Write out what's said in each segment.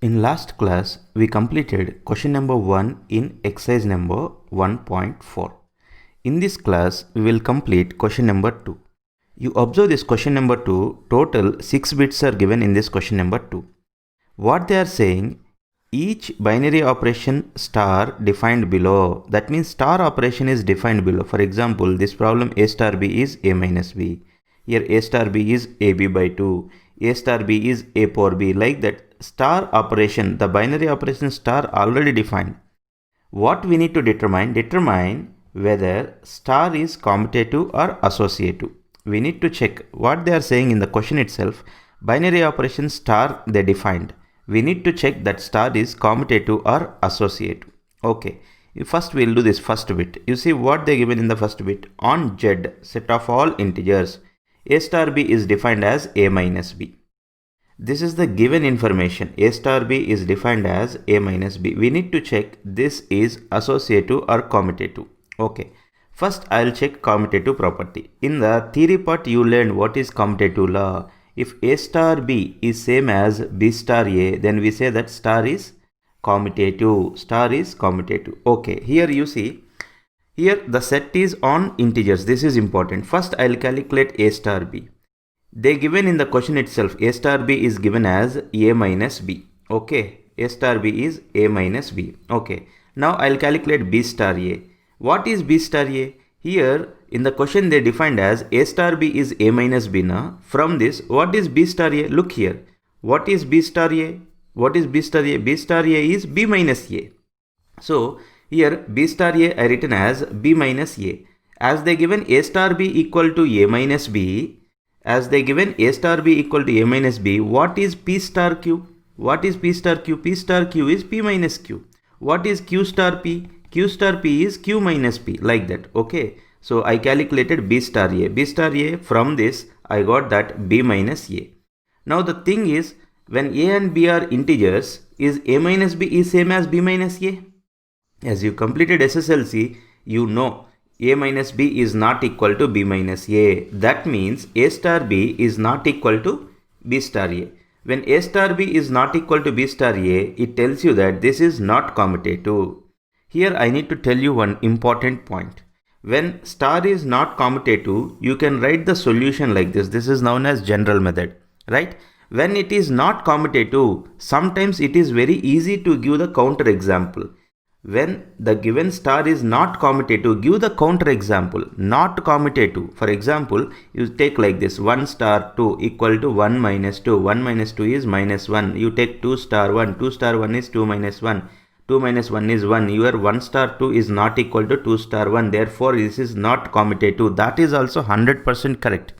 In last class, we completed question number 1 in exercise number 1.4. In this class, we will complete question number 2. You observe this question number 2, total 6 bits are given in this question number 2. What they are saying, each binary operation star defined below, that means star operation is defined below. For example, this problem A star B is A minus B. Here A star B is AB by 2. A star B is A power B. Like that, star operation, the binary operation star already defined. What we need to determine whether star is commutative or associative. We need to check what they are saying in the question itself. Binary operation star they defined. We need to check that star is commutative or associative. Okay, first we will do this first bit. You see what they given in the first bit. On Z, set of all integers, A star B is defined as A minus B. This is the given information. A star B is defined as A minus B. We need to check this is associative or commutative. Okay. First, I will check commutative property. In the theory part, you learned what is commutative law. If A star B is same as B star A, then we say that star is commutative. Star is commutative. Okay. Here you see, here the set is on integers. This is important. First, I will calculate A star B. They given in the question itself, A star B is given as A minus B. Okay. A star B is A minus B. Okay. Now I'll calculate B star A. What is B star A? Here in the question they defined as A star B is A minus B. Now from this, what is B star A? Look here. What is B star A? What is B star A? B star A is B minus A. So here B star A I written as B minus A. As they given A star B equal to A minus B, as they given A star B equal to A minus B, what is P star Q? What is P star Q? P star Q is P minus Q. What is Q star P? Q star P is Q minus P, like that. Okay. So I calculated B star A. B star A, from this I got that B minus A. Now the thing is, when A and B are integers, is A minus B is same as B minus A? As you completed SSLC, you know A minus B is not equal to B minus A. That means A star B is not equal to B star A. When A star B is not equal to B star A, it tells you that this is not commutative. Here I need to tell you one important point. When star is not commutative, you can write the solution like this. This is known as general method, right? When it is not commutative, sometimes it is very easy to give the counter example. When the given star is not commutative, give the counter example. Not commutative. For example, you take like this: 1 star 2 equal to 1 minus 2. 1 minus 2 is minus 1. You take 2 star 1. 2 star 1 is 2 minus 1. 2 minus 1 is 1. Your 1 star 2 is not equal to 2 star 1. Therefore, this is not commutative. That is also 100% correct.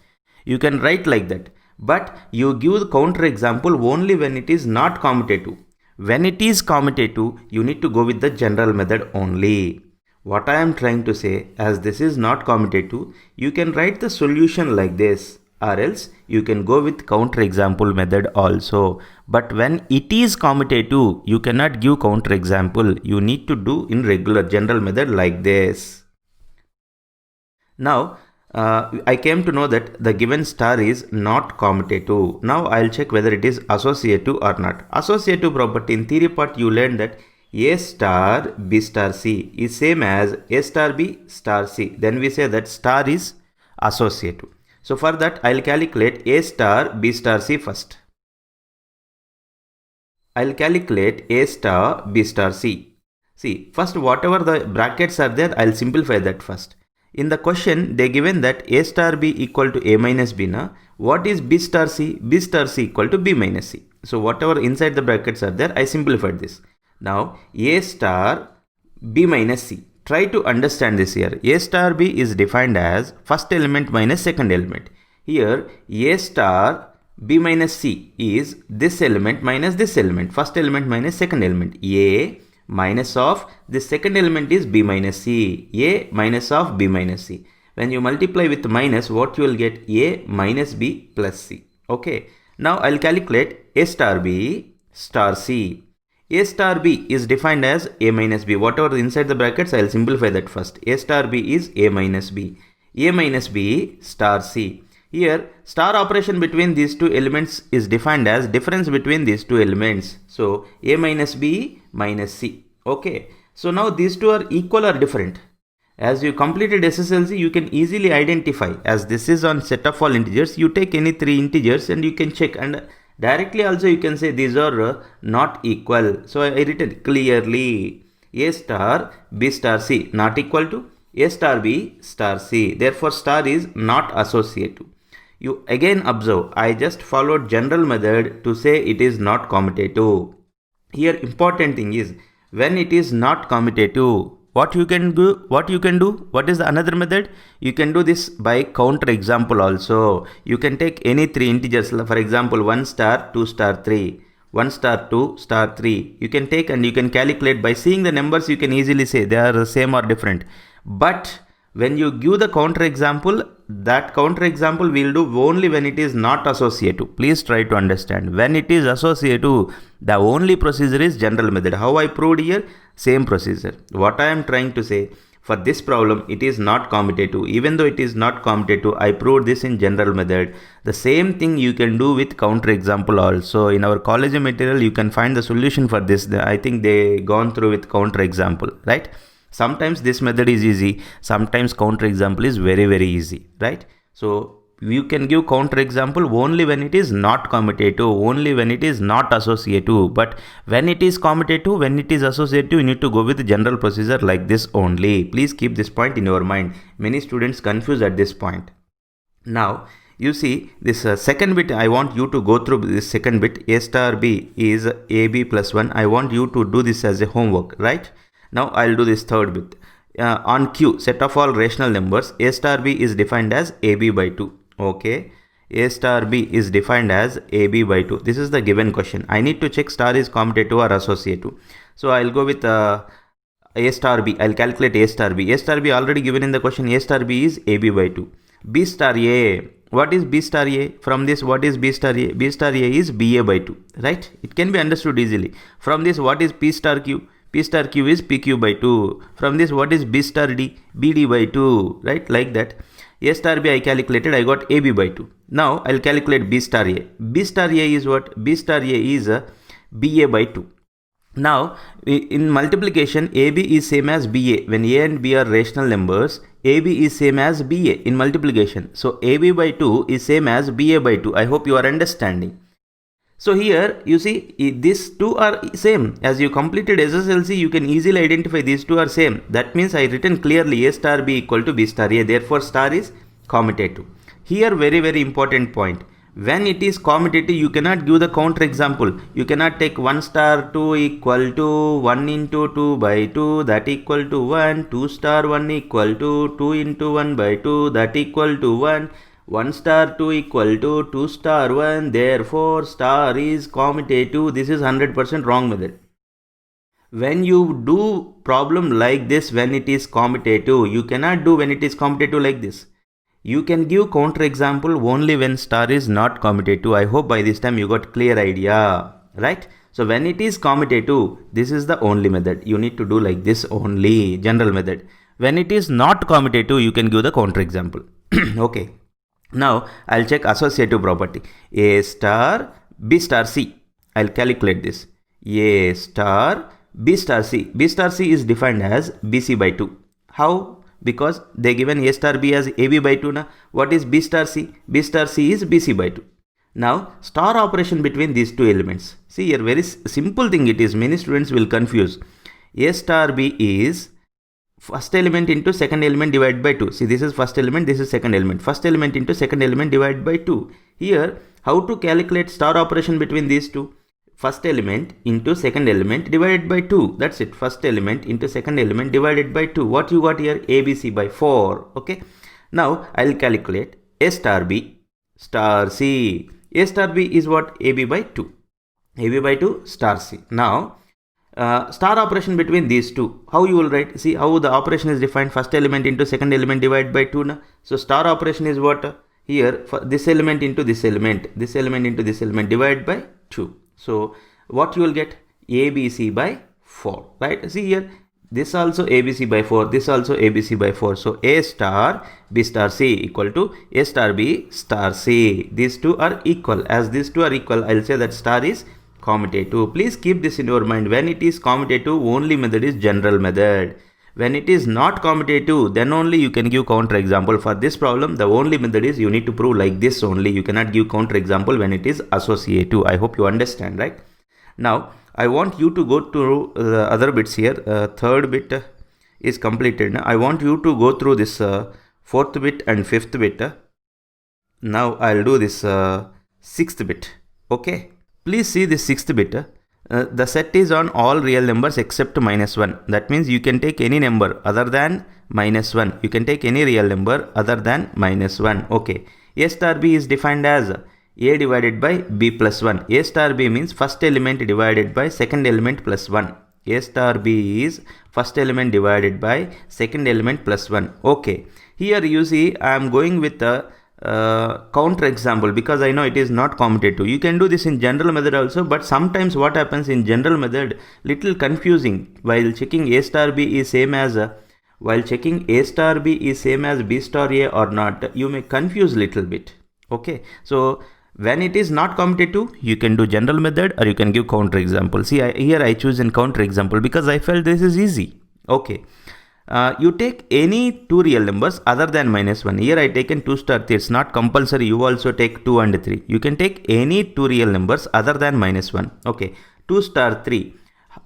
You can write like that. But you give the counter example only when it is not commutative. When it is commutative, you need to go with the general method only. What I am trying to say, as this is not commutative, you can write the solution like this, or else you can go with counter example method also. But when it is commutative, you cannot give counter example. You need to do in regular general method like this. Now, I came to know that the given star is not commutative. Now I'll check whether it is associative or not. Associative property, in theory part you learned that A star B star C is same as A star B star C. Then we say that star is associative. So for that I'll calculate A star B star C first. I'll calculate A star B star C. See, first whatever the brackets are there, I'll simplify that first. In the question, they given that A star B equal to A minus B. Now, what is B star C? B star C equal to B minus C. So, whatever inside the brackets are there, I simplified this. Now, A star B minus C. Try to understand this here. A star B is defined as first element minus second element. Here, A star B minus C is this element minus this element. First element minus second element. A minus of the second element is B minus C. A minus of B minus C. When you multiply with minus, what you will get? A minus B plus C. Okay. Now I'll calculate A star B star C. A star B is defined as A minus B. Whatever inside the brackets, I'll simplify that first. A star B is A minus B. A minus B star C. Here star operation between these two elements is defined as difference between these two elements. So A minus B minus C. Okay. So now these two are equal or different. As you completed SSLC, you can easily identify, as this is on set of all integers, you take any three integers and you can check, and directly also you can say these are not equal. So I written clearly A star B star C not equal to A star B star C. Therefore star is not associative. You again observe, I just followed general method to say it is not commutative. Here important thing is, when it is not commutative, what you can do, what is the another method? You can do this by counter example also. You can take any three integers, for example 1 star 2 star 3, 1 star 2 star 3. You can take and you can calculate by seeing the numbers. You can easily say they are the same or different. But when you give the counter example, that counter example will do only when it is not associative. Please try to understand. When it is associative, the only procedure is general method. How I proved here? Same procedure. What I am trying to say, for this problem, it is not commutative. Even though it is not commutative, I proved this in general method. The same thing you can do with counter example also. In our college material, you can find the solution for this. I think they gone through with counter example, right? Sometimes this method is easy, sometimes counter example is very easy, right? So you can give counter example only when it is not commutative, only when it is not associative. But when it is commutative, when it is associative, you need to go with the general procedure like this only. Please keep this point in your mind. Many students confuse at this point. Now you see this second bit, I want you to go through this second bit. A star B is AB plus 1. I want you to do this as a homework, right? Now I'll do this third bit. On Q, set of all rational numbers, A star B is defined as AB by 2. Okay. A star B is defined as AB by 2. This is the given question. I need to check star is commutative or associative. So I'll go with A star B. I'll calculate A star B. A star B already given in the question. A star B is AB by 2. B star A. What is B star A? From this, what is B star A? B star A is BA by 2. Right? It can be understood easily. From this, what is P star Q? P star Q is PQ by 2. From this, what is B star D? BD by 2. Right? Like that. A star B I calculated, I got AB by 2. Now, I'll calculate B star A. B star A is what? B star A is BA by 2. Now, in multiplication, AB is same as BA. When A and B are rational numbers, AB is same as BA in multiplication. So, AB by 2 is same as BA by 2. I hope you are understanding. So here you see these two are same. As you completed SSLC, you can easily identify these two are same. That means I written clearly A star B equal to B star A. Therefore star is commutative. Here very important point. When it is commutative, you cannot give the counter example. You cannot take 1 star 2 equal to 1 into 2 by 2 that equal to 1. 2 star 1 equal to 2 into 1 by 2 that equal to 1. 1 star 2 equal to 2 star 1, therefore star is commutative. This is 100% wrong method. When you do problem like this, when it is commutative, you cannot do when it is commutative like this. You can give counter example only when star is not commutative. I hope by this time you got clear idea, right? So when it is commutative, this is the only method. You need to do like this only, general method. When it is not commutative, you can give the counter example. Okay. Now, I'll check associative property. A star B star C. I'll calculate this. A star B star C. B star C is defined as BC by 2. How? Because they given A star B as AB by 2. Now, what is B star C? B star C is BC by 2. Now, star operation between these two elements. See here, very simple thing it is. Many students will confuse. A star B is first element into second element divided by 2. See, this is first element, this is second element. First element into second element divided by 2. Here, how to calculate star operation between these two? First element into second element divided by 2. That's it. First element into second element divided by 2. What you got here? ABC by 4. Okay. Now, I'll calculate A star B star C. A star B is what? AB by 2. AB by 2 star C. Now, star operation between these two, how you will write? See how the operation is defined. First element into second element divided by 2 na? So star operation is what? Here for this element into this element into this element divided by 2. So what you will get? ABC by 4, right? See here this also ABC by 4, this also ABC by 4. So A star B star C equal to A star B star C. These two are equal. As these two are equal, I'll say that star is commutative. Please keep this in your mind. When it is commutative, only method is general method. When it is not commutative, then only you can give counter example. For this problem, the only method is you need to prove like this only. You cannot give counter example when it is associative. I hope you understand, right? Now, I want you to go through the other bits here. Third bit is completed. Now, I want you to go through this fourth bit and fifth bit. Now, I'll do this sixth bit. Okay. Please see this sixth bit. The set is on all real numbers except -1. That means you can take any number other than -1. You can take any real number other than -1. Okay. A star B is defined as A divided by B plus 1. A star B means first element divided by second element plus 1. A star B is first element divided by second element plus 1. Okay. Here you see I am going with the counter example because I know it is not commutative. You can do this in general method also, but sometimes what happens in general method, little confusing. While checking A star B is same as B star A or not, you may confuse little bit. Okay, so when it is not commutative, you can do general method or you can give counter example. See, here I choose in counter example because I felt this is easy. Okay. You take any two real numbers other than -1. Here I taken 2 star 3. It's not compulsory. You also take 2 and 3. You can take any two real numbers other than -1. Okay. 2 star 3.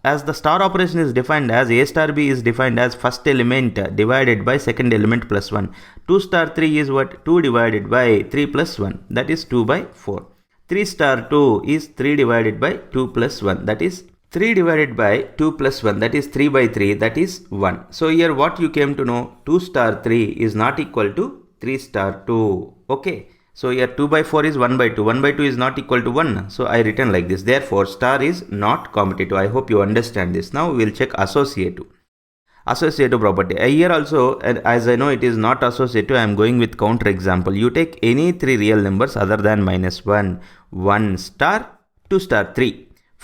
As the star operation is defined as A star B is defined as first element divided by second element plus 1. 2 star 3 is what? 2 divided by 3 plus 1. That is 2 by 4. 3 star 2 is 3 divided by 2 plus 1. That is 3 divided by 2 plus 1, that is 3 by 3, that is 1. So here what you came to know, 2 star 3 is not equal to 3 star 2. Okay. So here 2 by 4 is 1 by 2. 1 by 2 is not equal to 1. So I written like this. Therefore, star is not commutative. I hope you understand this. Now we will check associative. Associative property. Here also, as I know it is not associative, I am going with counter example. You take any three real numbers other than -1. 1 star, 2 star 3.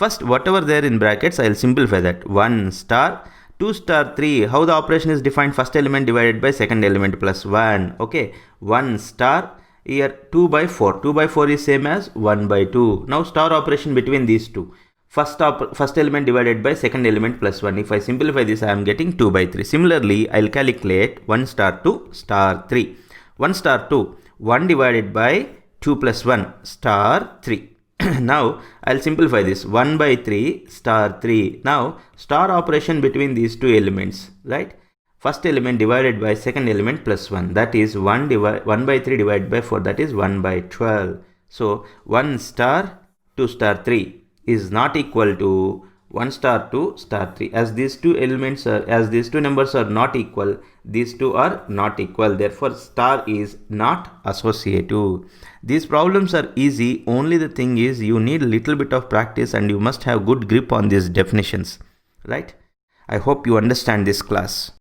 First, whatever there in brackets, I will simplify that. 1 star, 2 star 3. How the operation is defined? First element divided by second element plus 1. Okay. 1 star. Here 2 by 4. 2 by 4 is same as 1 by 2. Now star operation between these two. First element divided by second element plus 1. If I simplify this, I am getting 2 by 3. Similarly, I will calculate 1 star 2 star 3. 1 star 2. 1 divided by 2 plus 1 star 3. Now I'll simplify this. 1 by 3 star 3. Now star operation between these two elements, right? First element divided by second element plus 1. That is 1 by 3 divided by 4. That is 1 by 12. So 1 star 2 star 3 is not equal to 1 star 2 star 3. As these two numbers are not equal, these two are not equal. Therefore, star is not associative. These problems are easy. Only the thing is you need a little bit of practice and you must have good grip on these definitions. Right? I hope you understand this class.